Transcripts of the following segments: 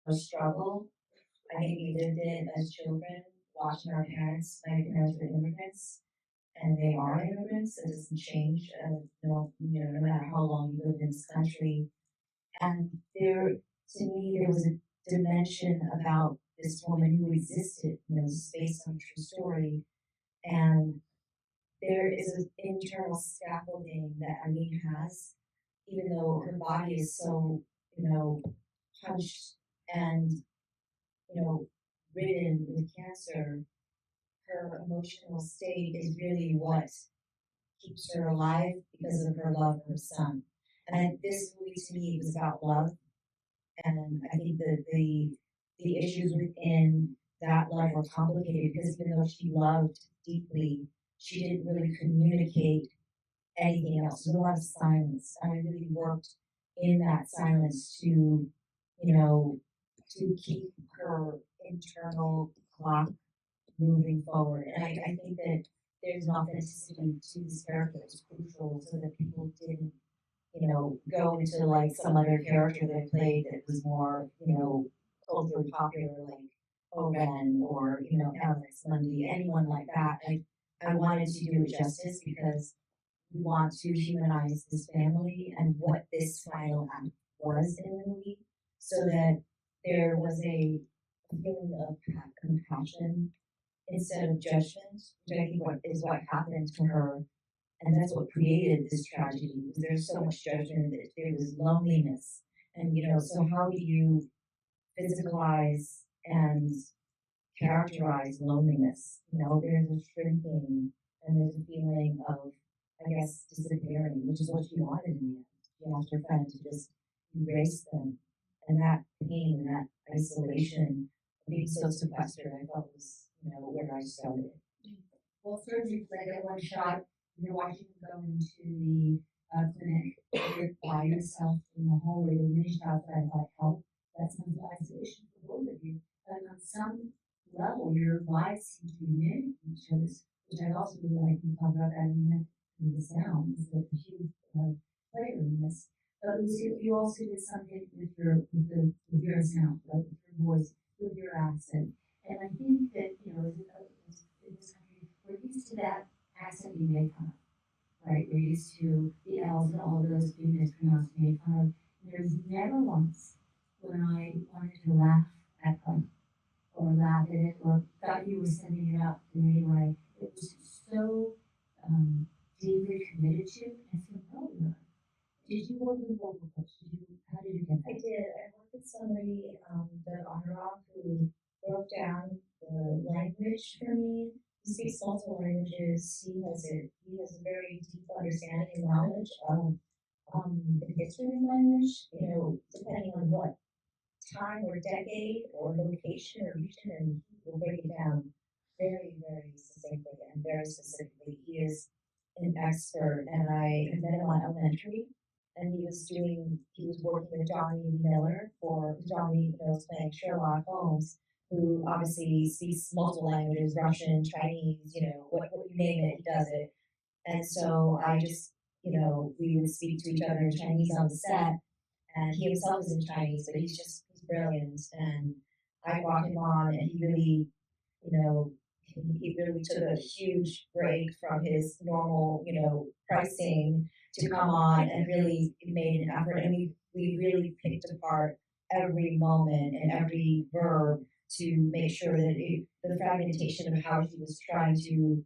her struggle. I think we lived it as children, watching our parents. My parents were immigrants, and they are immigrants. It doesn't change, no matter how long you lived in this country. And there, to me, there was a dimension about this woman who existed. This is based on a true story, and there is an internal scaffolding that Irene has, even though her body is so, punched and, ridden with cancer. Her emotional state is really what keeps her alive because of her love for her son. And this movie to me was about love, and I think that the issues within that love were complicated because even though she loved deeply, she didn't really communicate anything else. There was a lot of silence, and I really worked in that silence to, to keep her internal clock moving forward. And I think that there's an authenticity to this character that's crucial so that people didn't, go into like some other character that I played that was more, culturally popular, like Oren or, Alex Mundy, anyone like that. I wanted to do it justice because we want to humanize this family and what this final act was in the movie so that there was a feeling of compassion instead of judgment, which I think what happened to her, and that's what created this tragedy. Because there's so much judgment that there was loneliness, and so how do you physicalize and characterize loneliness? There's a shrinking, and there's a feeling of, I guess, disappearing, which is what she wanted in the end. She asked her friend to just erase them, and that pain and that isolation, being so sequestered, I felt was where I started. Well, surgery like at one shot, you're watching him go into the clinic, you're by yourself in the hallway, the many shots that I thought help. That sense of isolation for both of you. And on some level, your lives seem to be mimicking each other's, which I also really like. You talk about that in the sound, is a huge player in this. But Lucy, you also did something with your sound, right? With your voice, with your accent. And I think that, in this country, we're used to that accent being made fun of, right? We're used to the L's and all of those being mispronounced, made fun of. There's never once when I wanted to laugh at them or laugh at it or thought you were sending it out in any way. It was so deeply committed to and so proud of. Did you work with vocal coach? How did you get that? I did. I worked with somebody, Doug Honorok, who broke down the language for me. He speaks multiple languages. He has a very deep understanding and knowledge of the history of language. Depending on what time or decade or location or region, and he will break it down very, very succinctly and very specifically. He is an expert, and I met him on Elementary, and he was working with Johnny Miller for Johnny was playing Sherlock Holmes, who obviously speaks multiple languages, Russian, Chinese, what you name it, he does it. And so I just, we would speak to each other in Chinese on the set, and he himself is in Chinese, but he's brilliant. And I brought him on, and he really, he really took a huge break from his normal, pricing to come on and really made an effort. And we really picked apart every moment and every verb to make sure that the fragmentation of how she was trying to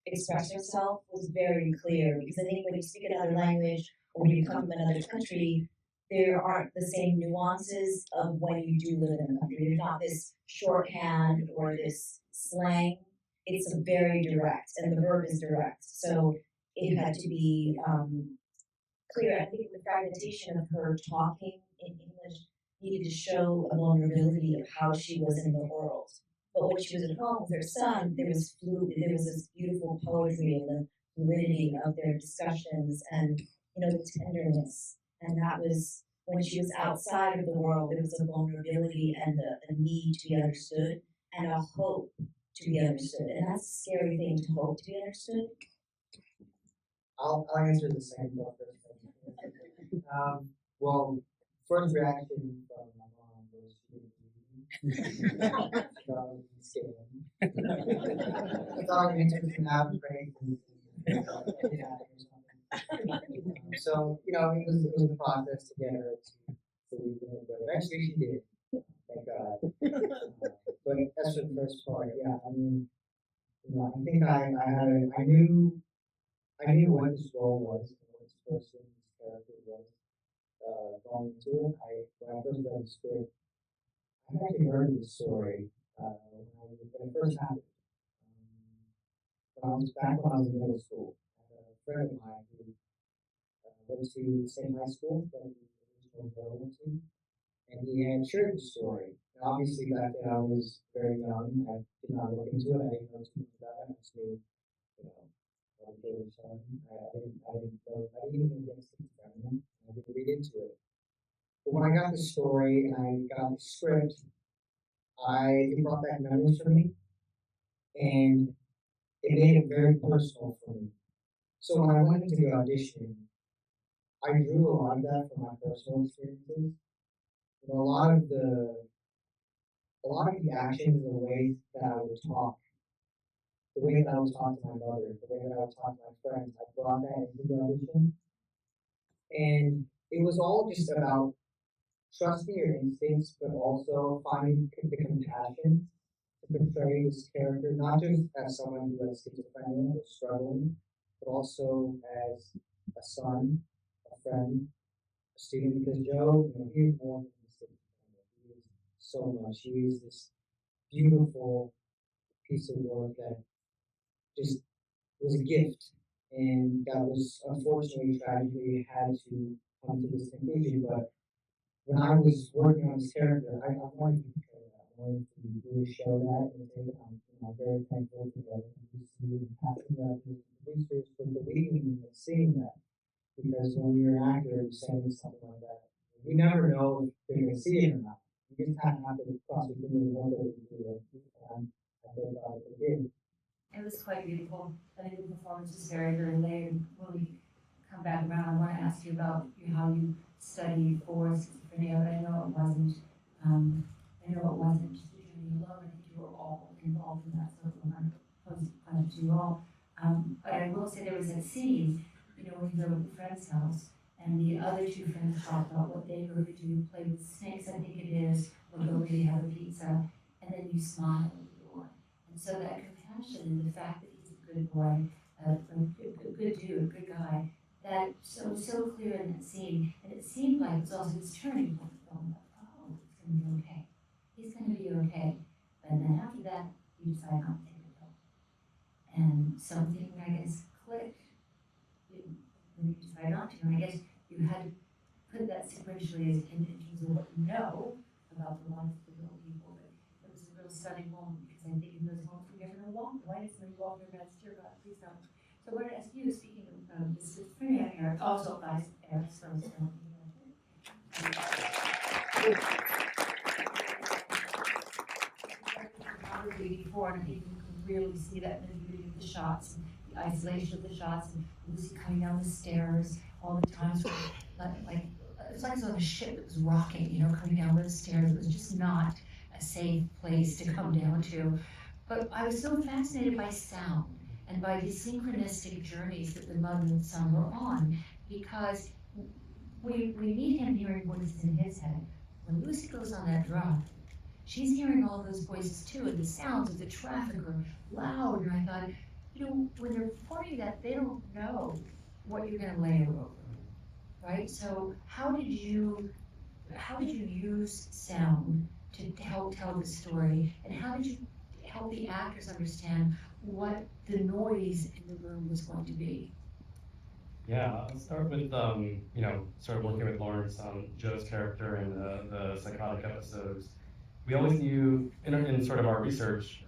express herself was very clear. Because I think when you speak another language or when you come from another country, there aren't the same nuances of when you do live in a country. There's not this shorthand or this slang. It's very direct, and the verb is direct. So it had to be clear. I think the fragmentation of her talking in English needed to show a vulnerability of how she was in the world. But when she was at home with her son, there was this beautiful poetry and the fluidity of their discussions and the tenderness. And that was when she was outside of the world, there was a vulnerability and a need to be understood and a hope to be understood. And that's a scary thing, to hope to be understood. I'll answer the second one first. Well, first reaction from my mom was she didn't No, just kidding. I thought you took some out break and so, it was a process to get her to leave the room, but eventually she did. Thank God. But that's for the first part, yeah, I mean, I think I knew what this role was, and what this person's character was, going into it. When I first read the script, I had actually heard of the story, when it first happened. When I was in middle school, I had a friend of mine who went to the same high school that the original girl went to, and he had shared the story. Now, obviously, back then I was very young. I did not look into it. I didn't know too much about it. I just knew, what they were telling me. I didn't even get to them. I didn't read into it. But when I got the story and I got the script, it brought back memories for me, and it made it very personal for me. So when I went into the audition, I drew a lot of that from my personal experiences. A lot of the actions and the ways that I would talk, the way that I would talk to my mother, the way that I would talk to my friends, I brought that into the audition. And it was all just about trusting your instincts, but also finding the compassion to portray this character, not just as someone who has schizophrenia or struggling, but also as a son, a friend, a student. Because Joe, he is more than just schizophrenia. He is so much. He is this beautiful piece of work that just was a gift, and that was unfortunately, tragically, had to come to this conclusion. But when I was working on this character, I wanted to portray that. I wanted to really show that and say that I'm very thankful to the NBC and passing that to the producers for believing me and seeing that. Because when you're an actor saying something like that, you never know if they're going to see it or not. You just kind of have to cross your fingers and hope that they do it. And I think they did. It was quite beautiful. I think the performance was very, very layered. When we come back around, I want to ask you about how you studied for schizophrenia, but I know it wasn't. Just the journey alone. I think you were all involved in that, so I'm posing to you all. But I will say there was that scene, when you go to a friend's house, and the other two friends talk about what they go to do, play with snakes, I think it is, or go maybe have a pizza, and then you smile at the door. And so that compassion and the fact that he's a good boy, a good dude, a good guy, that so clear in that scene, and it seemed like it was also his turning point. Going, oh, it's going to be okay. He's going to be okay. But then after that, you decide not to take the pill, and something I guess clicked. When you decide not to, and I guess you had to put that sequentially as in terms of what you know about the lives of the real people. But it was a real stunning moment because I think in those moments we never know why is somebody walking around steer God, please don't. So I wanted to ask you, speaking of this schizophrenia, Eric, also guys, Eric, before, and I think you can really see that in the beauty of the shots, and the isolation of the shots, and Lucy coming down the stairs all the times, like it's like it was on a ship that was rocking, coming down those stairs. It was just not a safe place to come down to. But I was so fascinated by sound and by these synchronistic journeys that the mother and son were on, because we meet him hearing voices in his head. When Lucy goes on that drive, she's hearing all those voices too, and the sounds of the traffic are loud. And I thought, when they're performing that, they don't know what you're going to layer over, right? So how did you use sound to help tell the story, and how did you help the actors understand what the noise in the room was going to be? Yeah, I'll start with, started working with Lawrence on Joe's character and the psychotic episodes. We always knew, in sort of our research,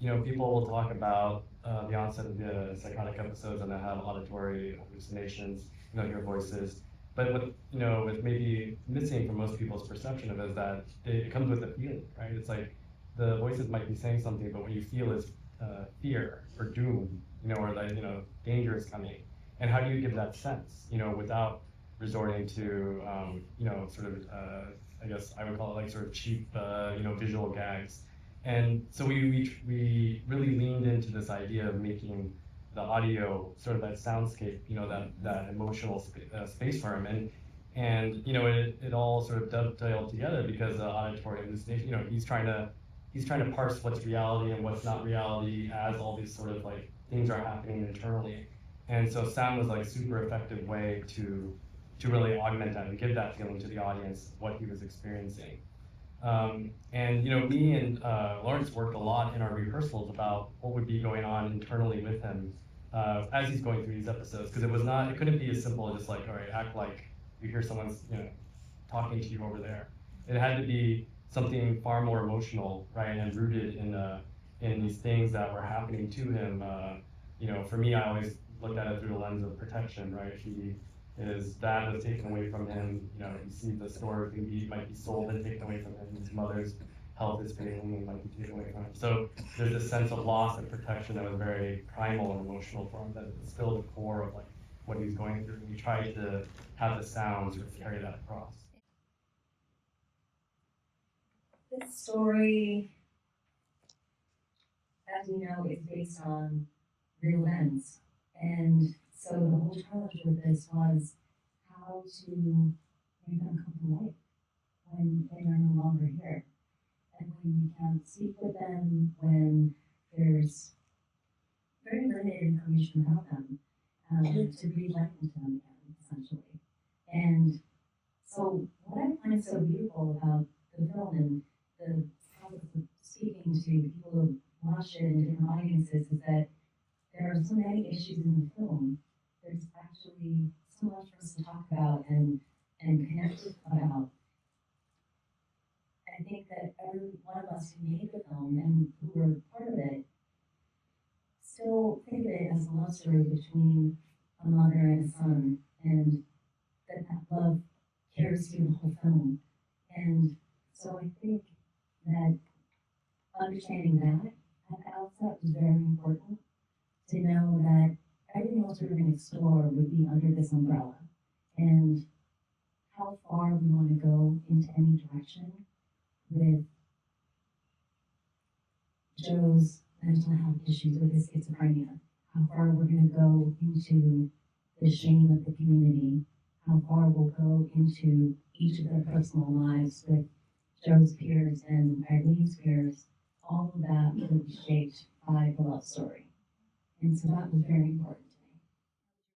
people will talk about the onset of the psychotic episodes and they have auditory hallucinations, hear voices. But what's maybe missing from most people's perception of it is that it comes with a feeling, right? It's like the voices might be saying something, but what you feel is fear or doom, or that, danger is coming. And how do you give that sense, without resorting to, sort of, I guess I would call it like sort of cheap, visual gags. And so we really leaned into this idea of making the audio sort of that soundscape, that emotional space for him. And it all sort of dovetailed together because the auditory hallucination, he's trying to parse what's reality and what's not reality as all these sort of like things are happening internally. And so sound was like a super effective way to really augment that and give that feeling to the audience, what he was experiencing. And me and Lawrence worked a lot in our rehearsals about what would be going on internally with him as he's going through these episodes, because it couldn't be as simple as just like, all right, act like you hear someone's talking to you over there. It had to be something far more emotional, right, and rooted in these things that were happening to him. For me, I always looked at it through the lens of protection, right? His dad was taken away from him. You see the store might be sold and taken away from him. His mother's health is failing and might be taken away from him. So there's this sense of loss and protection that was very primal and emotional for him. That is still the core of like what he's going through. And we tried to have the sounds sort of carry that across. This story, as you know, is based on real events. And so the whole challenge with this was how to make them come to life when they are no longer here. And when you can't speak with them, when there's very limited information about them, to breathe life into them again, essentially. And so what I find so beautiful about the film and the process of speaking to people who watch it in different audiences is that there are so many issues in the film. There's actually so much for us to talk about and connect about. I think that every one of us who made the film and who were part of it still think of it as a love story between a mother and a son, and that love carries through the whole film. And so I think that understanding that at the outset was very important, to know that everything else we were going to explore would be under this umbrella, and how far we want to go into any direction with Joe's mental health issues with his schizophrenia, how far we're going to go into the shame of the community, how far we'll go into each of their personal lives with Joe's peers and Eileen's peers. All of that will be shaped by the love story. And so that was very important.